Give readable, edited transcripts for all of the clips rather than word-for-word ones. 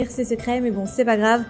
C'est secret, mais bon, c'est pas grave.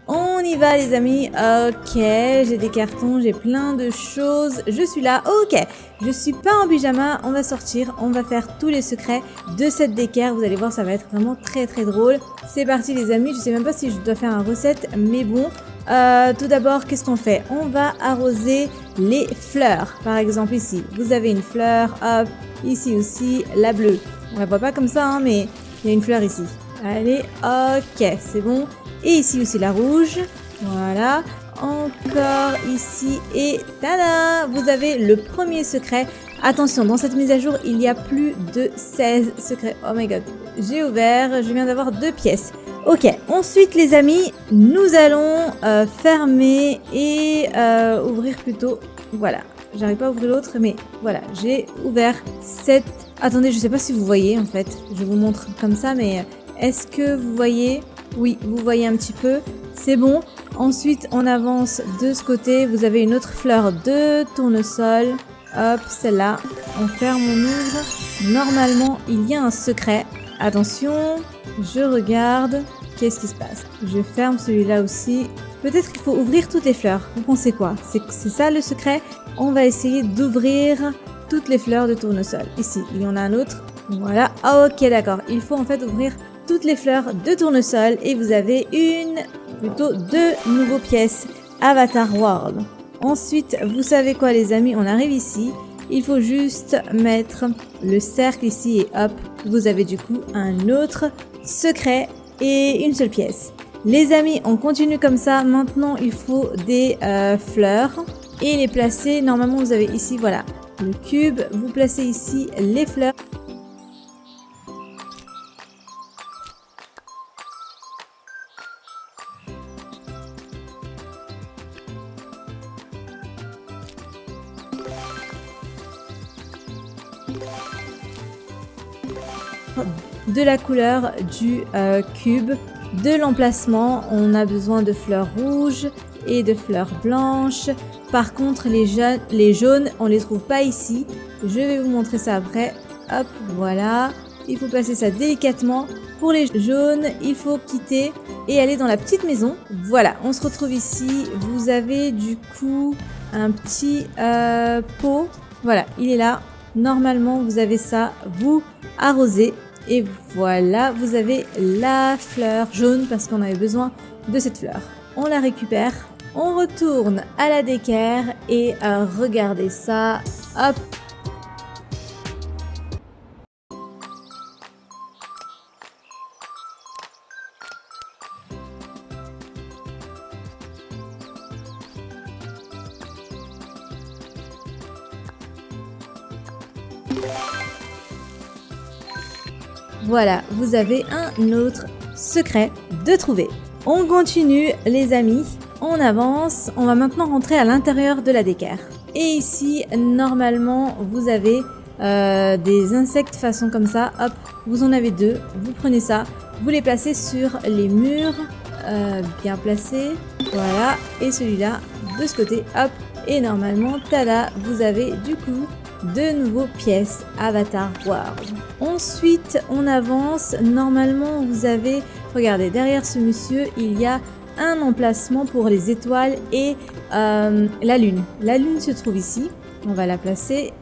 On y va les amis. Ok, j'ai des cartons, j'ai plein de choses. Je suis là. Ok, je suis pas en pyjama. On va sortir, on va faire tous les secrets de cette d'équerre. Vous allez voir, ça va être vraiment très très drôle. C'est parti les amis. Je sais même pas si je dois faire une recette, mais bon. Tout d'abord, qu'est-ce qu'on fait? On va arroser les fleurs. Par exemple ici, vous avez une fleur. Hop, ici aussi, la bleue. On la voit pas comme ça, hein, mais il y a une fleur ici. Allez, ok, c'est bon. Et ici aussi la rouge. Voilà. Encore ici. Et tada! Vous avez le premier secret. Attention, dans cette mise à jour, il y a plus de 16 secrets. Oh my god. J'ai ouvert. Je viens d'avoir 2 pièces. Ok. Ensuite, les amis, nous allons fermer et ouvrir plutôt. Voilà. J'arrive pas à ouvrir l'autre, mais voilà. J'ai ouvert cette... Attendez, je sais pas si vous voyez, en fait. Je vous montre comme ça, mais... Est-ce que vous voyez? Oui, vous voyez un petit peu. C'est bon. Ensuite, on avance de ce côté. Vous avez une autre fleur de tournesol. Hop, celle-là. On ferme, on ouvre. Normalement, il y a un secret. Attention, je regarde. Qu'est-ce qui se passe? Je ferme celui-là aussi. Peut-être qu'il faut ouvrir toutes les fleurs. Vous pensez quoi? C'est ça le secret? On va essayer d'ouvrir toutes les fleurs de tournesol. Ici, il y en a un autre. Voilà. Ah, ok, d'accord. Il faut en fait ouvrir toutes les fleurs de tournesol et vous avez plutôt 2 nouveaux pièces Avatar World. Ensuite, vous savez quoi les amis, on arrive ici, il faut juste mettre le cercle ici et hop, vous avez du coup un autre secret et une seule pièce. Les amis, on continue comme ça, maintenant il faut des fleurs et les placer, normalement vous avez ici, voilà, le cube, vous placez ici les fleurs. De la couleur du cube, de l'emplacement, on a besoin de fleurs rouges et de fleurs blanches. Par contre, les jaunes, on les trouve pas ici. Je vais vous montrer ça après. Hop, voilà. Il faut placer ça délicatement. Pour les jaunes, il faut quitter et aller dans la petite maison. Voilà, on se retrouve ici. Vous avez du coup un petit pot. Voilà, il est là. Normalement, vous avez ça. Vous arrosez. Et voilà, vous avez la fleur jaune parce qu'on avait besoin de cette fleur. On la récupère, on retourne à la d'équerre et regardez ça. Hop. Voilà, vous avez un autre secret de trouver. On continue les amis, on avance, on va maintenant rentrer à l'intérieur de la d'équerre. Et ici, normalement, vous avez des insectes façon comme ça, hop, vous en avez 2, vous prenez ça, vous les placez sur les murs, bien placés, voilà, et celui-là de ce côté, hop, et normalement, tada, vous avez du coup 2 nouveaux pièces Avatar World. Ensuite, on avance. Normalement, vous avez... Regardez, derrière ce monsieur, il y a un emplacement pour les étoiles et la lune. La lune se trouve ici. On va la placer.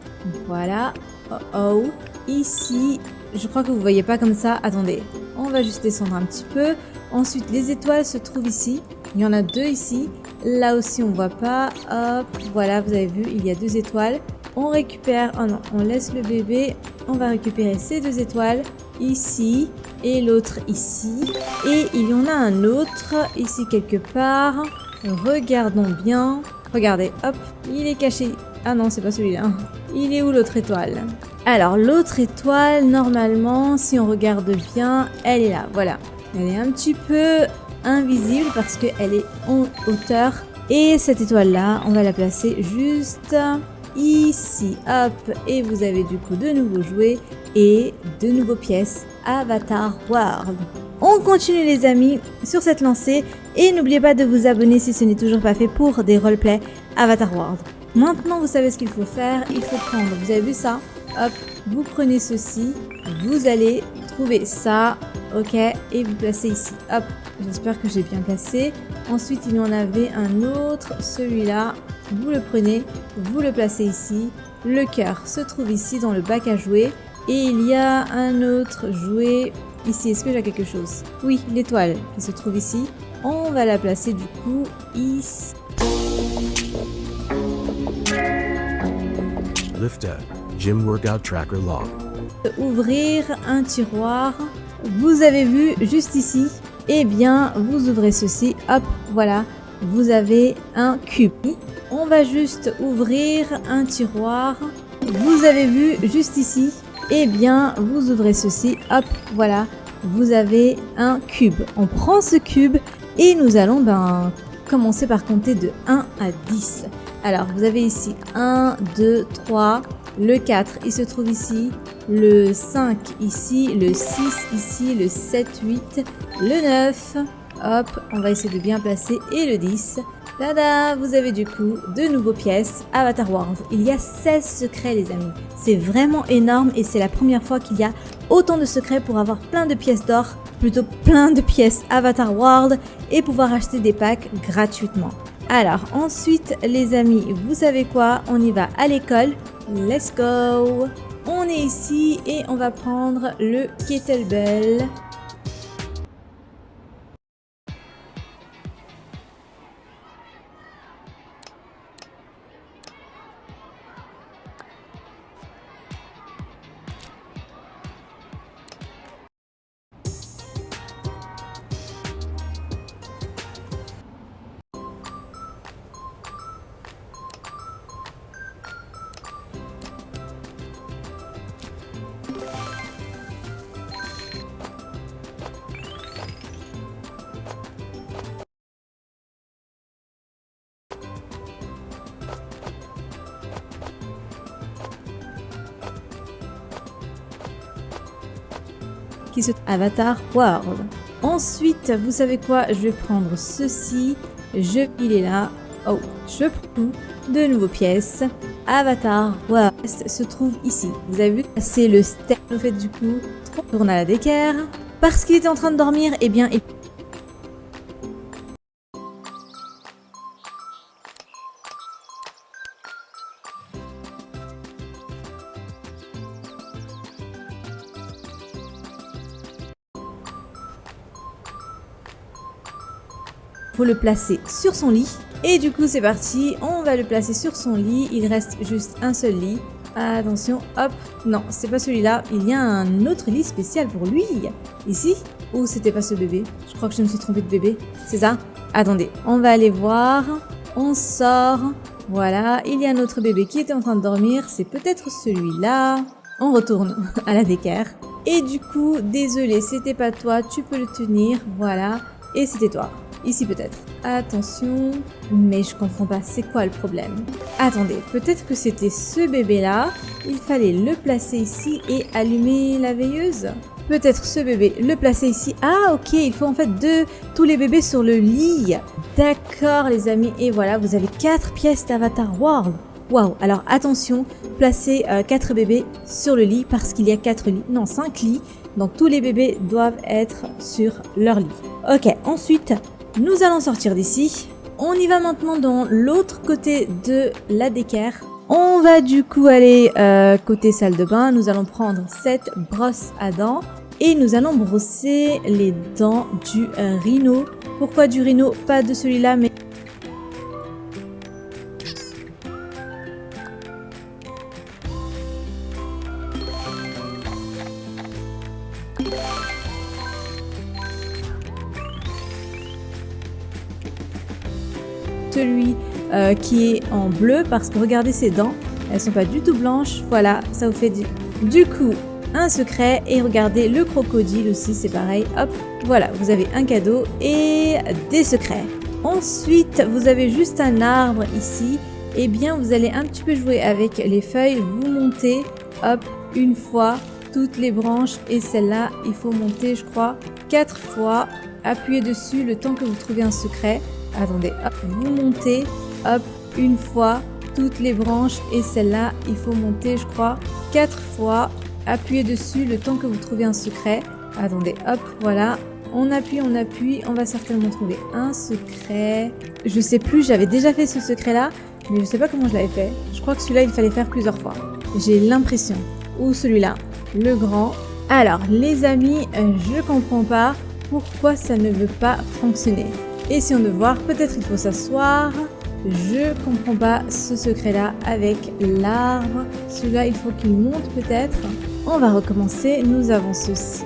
Voilà. Oh oh. Ici, je crois que vous voyez pas comme ça. Attendez. On va juste descendre un petit peu. Ensuite, les étoiles se trouvent ici. Il y en a 2 ici. Là aussi, on voit pas. Hop. Voilà, vous avez vu, il y a 2 étoiles. On récupère, oh non, on laisse le bébé, on va récupérer ces 2 étoiles, ici, et l'autre ici. Et il y en a un autre, ici quelque part. Regardons bien. Regardez, hop, il est caché. Ah non, c'est pas celui-là. Il est où l'autre étoile? Alors, l'autre étoile, normalement, si on regarde bien, elle est là, voilà. Elle est un petit peu invisible parce qu'elle est en hauteur. Et cette étoile-là, on va la placer juste... ici, hop, et vous avez du coup de nouveaux jouets et de nouveaux pièces Avatar World. On continue les amis sur cette lancée et n'oubliez pas de vous abonner si ce n'est toujours pas fait pour des roleplays Avatar World. Maintenant vous savez ce qu'il faut faire, il faut prendre, vous avez vu ça, hop, vous prenez ceci, vous allez trouver ça ok, et vous placez ici. Hop, j'espère que j'ai bien placé. Ensuite, il y en avait un autre, celui-là. Vous le prenez, vous le placez ici. Le cœur se trouve ici dans le bac à jouets. Et il y a un autre jouet ici. Est-ce que j'ai quelque chose? Oui, l'étoile qui se trouve ici. On va la placer du coup ici. Lift up. Gym workout tracker log. Ouvrir un tiroir. Vous avez vu juste ici. Eh bien, vous ouvrez ceci. Hop, voilà. Vous avez un cube. On va juste ouvrir un tiroir. Vous avez vu juste ici. Eh bien, vous ouvrez ceci. Hop, voilà. Vous avez un cube. On prend ce cube et nous allons commencer par compter de 1 à 10. Alors, vous avez ici 1, 2, 3, le 4, il se trouve ici, le 5 ici, le 6 ici, le 7, 8, le 9, hop, on va essayer de bien placer, et le 10. Tada, vous avez du coup de nouveaux pièces Avatar World. Il y a 16 secrets les amis. C'est vraiment énorme et c'est la première fois qu'il y a autant de secrets pour avoir plein de pièces d'or, plutôt plein de pièces Avatar World et pouvoir acheter des packs gratuitement. Alors ensuite les amis, vous savez quoi? On y va à l'école. Let's go! On est ici et on va prendre le kettlebell. Qui se Avatar World. Ensuite, vous savez quoi? Je vais prendre ceci. Il est là. Oh, je prends de nouveaux pièces. Avatar World se trouve ici. Vous avez vu? C'est le step. En fait, du coup, on tourne à la d'équerre. Parce qu'il était en train de dormir, eh bien, faut le placer sur son lit. Et du coup, c'est parti. On va le placer sur son lit. Il reste juste un seul lit. Attention, hop. Non, c'est pas celui-là. Il y a un autre lit spécial pour lui. Ici. Ou c'était pas ce bébé? Je crois que je me suis trompée de bébé. C'est ça? Attendez, on va aller voir. On sort. Voilà, il y a un autre bébé qui était en train de dormir. C'est peut-être celui-là. On retourne à la d'équerre. Et du coup, désolé, c'était pas toi. Tu peux le tenir. Voilà. Et c'était toi. Ici peut-être. Attention. Mais je comprends pas, c'est quoi le problème? Attendez, peut-être que c'était ce bébé-là. Il fallait le placer ici et allumer la veilleuse. Peut-être ce bébé, le placer ici. Ah ok, il faut en fait tous les bébés sur le lit. D'accord les amis, et voilà, vous avez 4 pièces d'Avatar World. Waouh, alors attention, placez 4 bébés sur le lit parce qu'il y a 4 lits. Non, 5 lits. Donc tous les bébés doivent être sur leur lit. Ok, ensuite... nous allons sortir d'ici. On y va maintenant dans l'autre côté de la d'équerre. On va du coup aller côté salle de bain. Nous allons prendre cette brosse à dents et nous allons brosser les dents du rhino. Pourquoi du rhino? Pas de celui-là, mais... celui qui est en bleu parce que regardez ses dents, elles sont pas du tout blanches. Voilà, ça vous fait du coup un secret. Et regardez le crocodile aussi, c'est pareil. Hop, voilà, vous avez un cadeau et des secrets. Ensuite, vous avez juste un arbre ici. Eh bien, vous allez un petit peu jouer avec les feuilles. Vous montez, hop, une fois toutes les branches et celle-là, il faut monter, je crois, 4 fois. Appuyez dessus le temps que vous trouvez un secret. Attendez, hop, vous montez, hop, une fois, toutes les branches et celle-là, il faut monter, je crois, 4 fois. Appuyez dessus le temps que vous trouvez un secret. Attendez, hop, voilà. On appuie, on va certainement trouver un secret. Je sais plus, j'avais déjà fait ce secret-là, mais je sais pas comment je l'avais fait. Je crois que celui-là, il fallait faire plusieurs fois. J'ai l'impression. Ou celui-là, le grand. Alors, les amis, je comprends pas pourquoi ça ne veut pas fonctionner. Essayons de voir, peut-être il faut s'asseoir. Je comprends pas ce secret-là avec l'arbre. Celui-là, il faut qu'il monte peut-être. On va recommencer, nous avons ceci.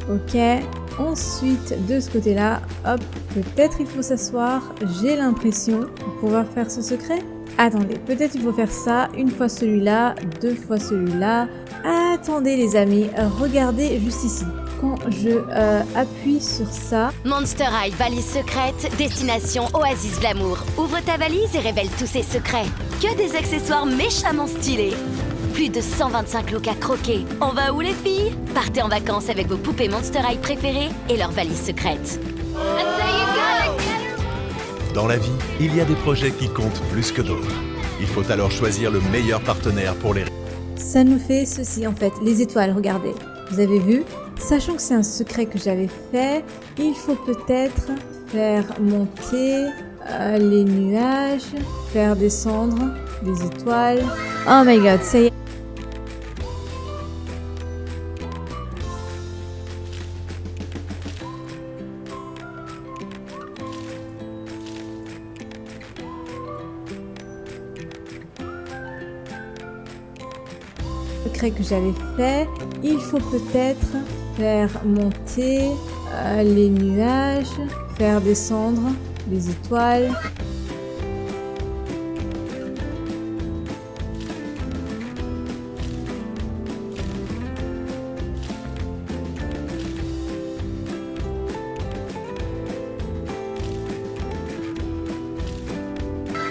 Ok, ensuite de ce côté-là, hop, peut-être il faut s'asseoir, j'ai l'impression, pour pouvoir faire ce secret. Attendez, peut-être il faut faire ça, une fois celui-là, deux fois celui-là. Attendez les amis, regardez juste ici. Quand je appuie sur ça... Monster High, valise secrète, destination Oasis Glamour. Ouvre ta valise et révèle tous ses secrets. Que des accessoires méchamment stylés. Plus de 125 looks à croquer. On va où les filles? Partez en vacances avec vos poupées Monster High préférées et leur valise secrète. Dans la vie, il y a des projets qui comptent plus que d'autres. Il faut alors choisir le meilleur partenaire pour les... Ça nous fait ceci en fait, les étoiles, regardez. Vous avez vu? Sachant que c'est un secret que j'avais fait, il faut peut-être faire monter les nuages, faire descendre les étoiles. Oh my god, ça y est. Que j'avais fait, il faut peut-être faire monter les nuages, faire descendre les étoiles.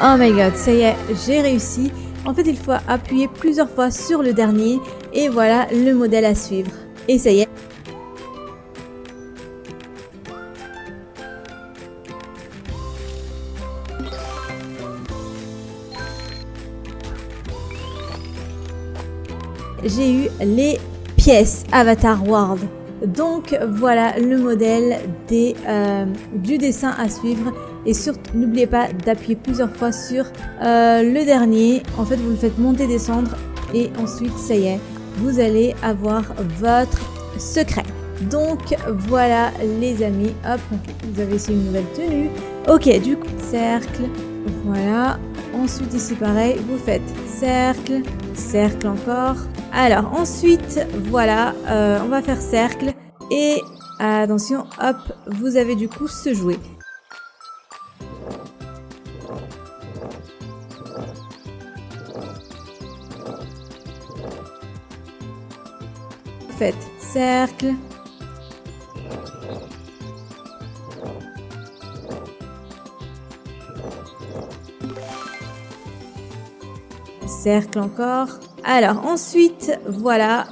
Oh my god, ça y est, j'ai réussi. En fait, il faut appuyer plusieurs fois sur le dernier et voilà le modèle à suivre. Et ça y est. J'ai eu les pièces Avatar World. Donc voilà le modèle du dessin à suivre. Et surtout, n'oubliez pas d'appuyer plusieurs fois sur le dernier. En fait, vous le faites monter, descendre. Et ensuite, ça y est, vous allez avoir votre secret. Donc, voilà les amis. Hop, vous avez ici une nouvelle tenue. Ok, du coup, cercle. Voilà. Ensuite, ici, pareil, vous faites cercle, cercle encore. Alors, ensuite, voilà, on va faire cercle. Et attention, hop, vous avez du coup ce jouet. Faites cercle. Cercle encore. Alors ensuite, voilà,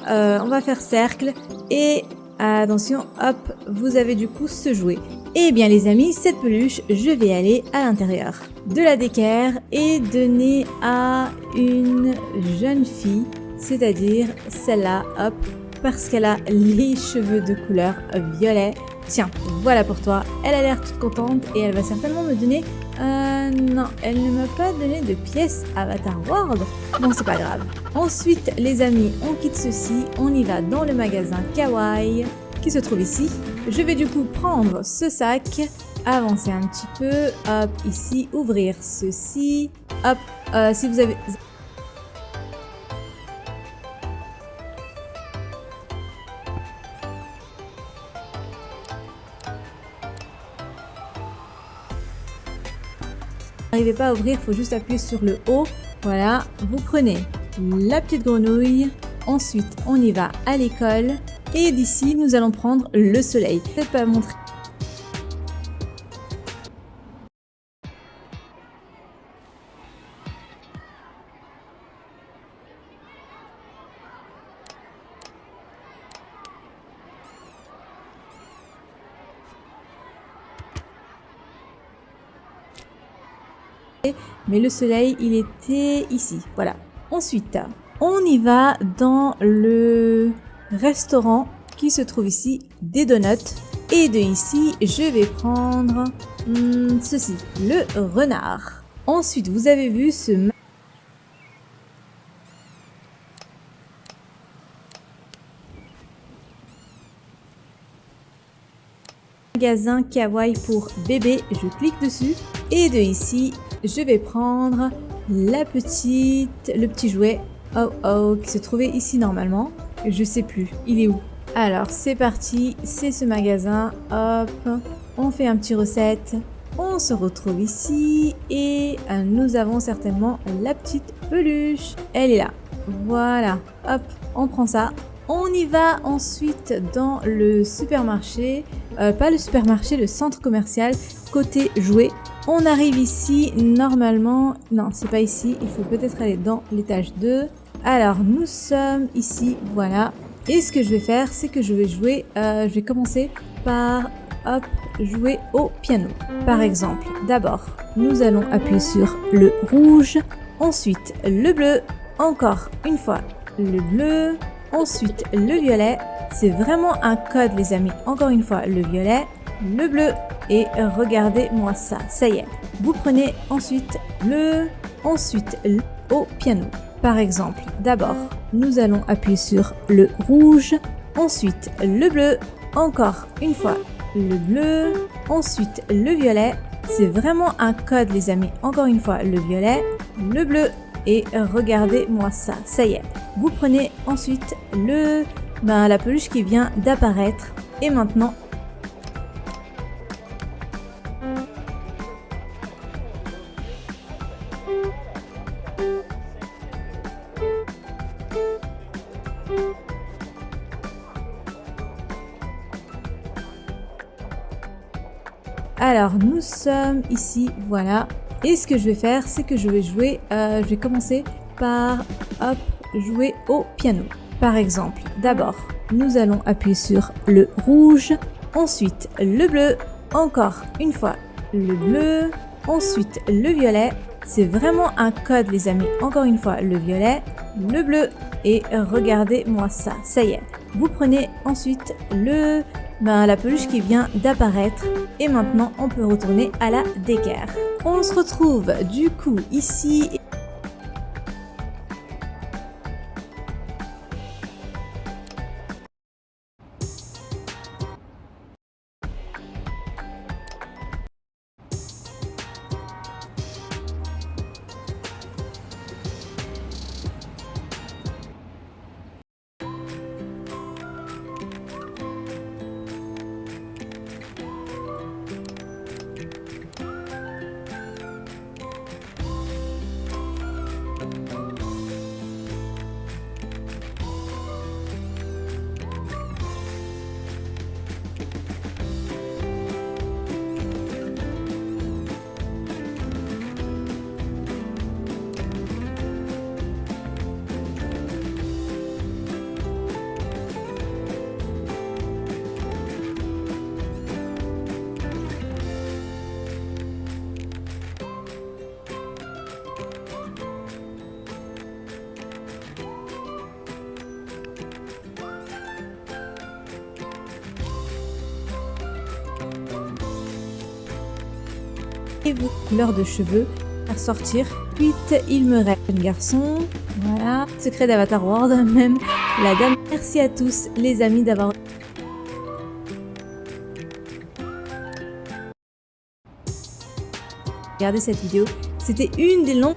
on va faire cercle et attention, hop, vous avez du coup ce jouet. Eh bien les amis, cette peluche, je vais aller à l'intérieur de la d'équerre et donner à une jeune fille, c'est-à-dire celle-là, hop, parce qu'elle a les cheveux de couleur violet. Tiens, voilà pour toi. Elle a l'air toute contente et elle va certainement me donner... non, elle ne m'a pas donné de pièces Avatar World. Bon, c'est pas grave. Ensuite, les amis, on quitte ceci. On y va dans le magasin Kawaii qui se trouve ici. Je vais du coup prendre ce sac, avancer un petit peu, hop, ici, ouvrir ceci, hop, si vous avez... N'arrivez pas à ouvrir, il faut juste appuyer sur le haut. Voilà, vous prenez la petite grenouille. Ensuite, on y va à l'école. Et d'ici, nous allons prendre le soleil. Je ne vais pas montrer. Mais le soleil, il était ici. Voilà. Ensuite, on y va dans le restaurant qui se trouve ici, des donuts. Et de ici, je vais prendre ceci, le renard. Ensuite, vous avez vu ce magasin Kawaii pour bébé. Je clique dessus. Et de ici, je vais prendre le petit jouet qui se trouvait ici normalement. Je sais plus, il est où? Alors c'est parti, c'est ce magasin, hop, on fait un petit recette, on se retrouve ici et nous avons certainement la petite peluche. Elle est là, voilà, hop, on prend ça. On y va ensuite dans le supermarché, pas le supermarché, le centre commercial, côté jouets. On arrive ici, normalement, non, c'est pas ici, il faut peut-être aller dans l'étage 2. Alors, nous sommes ici, voilà. Et ce que je vais faire, c'est que je vais jouer, je vais commencer par, hop, jouer au piano. Par exemple, d'abord, nous allons appuyer sur le rouge, ensuite le bleu, encore une fois le bleu, ensuite le violet. C'est vraiment un code, les amis. Encore une fois, le violet, le bleu. Et regardez-moi ça, ça y est. Vous prenez ensuite le, ensuite le au piano. Par exemple, d'abord, nous allons appuyer sur le rouge, ensuite le bleu, encore une fois le bleu, ensuite le violet. C'est vraiment un code, les amis. Encore une fois, le violet, le bleu. Et regardez-moi ça, ça y est. Vous prenez ensuite la peluche qui vient d'apparaître. Et maintenant, alors, nous sommes ici, voilà. Et ce que je vais faire, c'est que je vais jouer, je vais commencer par, hop, jouer au piano. Par exemple, d'abord, nous allons appuyer sur le rouge, ensuite le bleu, encore une fois le bleu, ensuite le violet. C'est vraiment un code, les amis. Encore une fois, le violet, le bleu. Et regardez-moi ça, ça y est. Vous prenez ensuite la peluche qui vient d'apparaître. Et maintenant, on peut retourner à la d'équerre. On se retrouve du coup ici. et vos couleurs de cheveux à sortir. Ensuite, il me reste un garçon. Voilà. Secret d'Avatar World, même la dame. Merci à tous, les amis, d'avoir regardé cette vidéo. C'était une des longues